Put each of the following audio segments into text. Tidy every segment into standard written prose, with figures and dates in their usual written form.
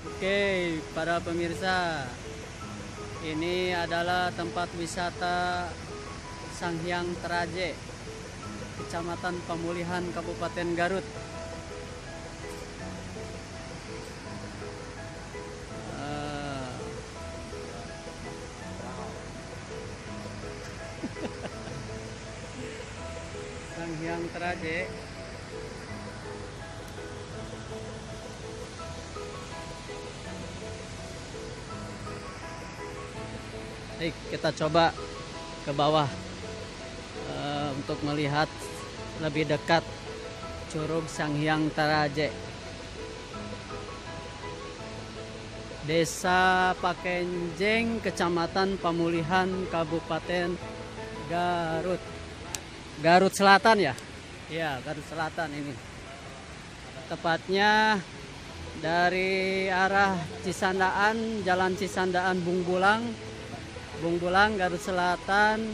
Oke, para pemirsa, ini adalah tempat wisata Sanghyang Teraje, Kecamatan Pemulihan, Kabupaten Garut. Sanghyang Teraje. Baik, kita coba ke bawah untuk melihat lebih dekat Curug Sanghyang Teraje. Desa Pakenjeng, Kecamatan Pemulihan, Kabupaten Garut. Garut Selatan ya? Iya, Garut Selatan ini. Tepatnya dari arah Cisandaan, Jalan Cisandaan Bungbulang, Garut Selatan,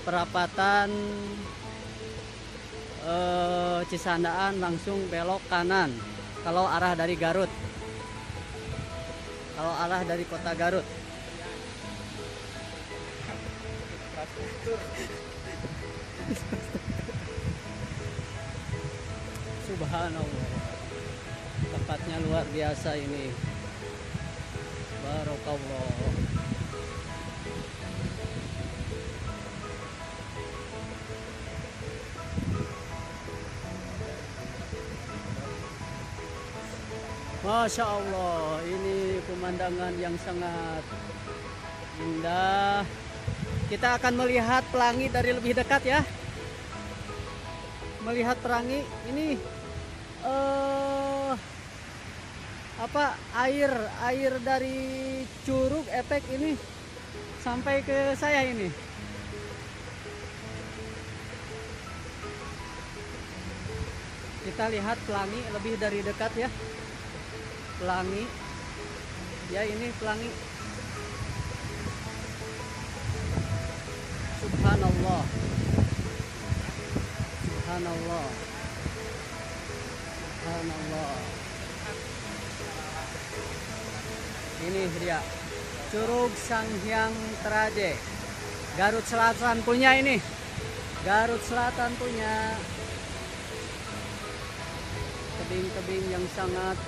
perapatan Cisandaan langsung belok kanan kalau arah dari Garut, kalau arah dari kota Garut. Subhanallah, tempatnya luar biasa ini. Barakallah. Masya Allah, ini pemandangan yang sangat indah. Kita akan melihat pelangi dari lebih dekat ya. Melihat pelangi ini air dari curug efek ini sampai ke saya ini. Kita lihat pelangi lebih dari dekat ya. Pelangi ya, ini pelangi. Subhanallah, subhanallah, subhanallah. Ini dia Curug Sanghyang Teraje, Garut Selatan punya ini. Garut Selatan punya tebing-tebing yang sangat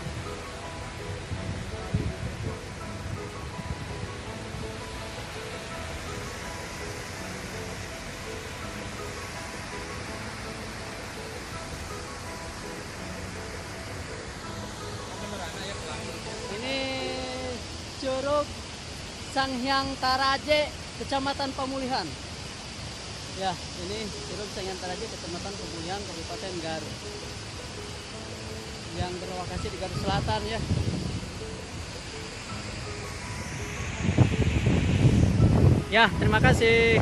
Curug Sanghyang Teraje, Kecamatan Pemulihan. Ya, ini Curug Sanghyang Teraje, Kecamatan Pemulihan, Kabupaten Garut. Yang berlokasi di Garut Selatan ya. Ya, terima kasih.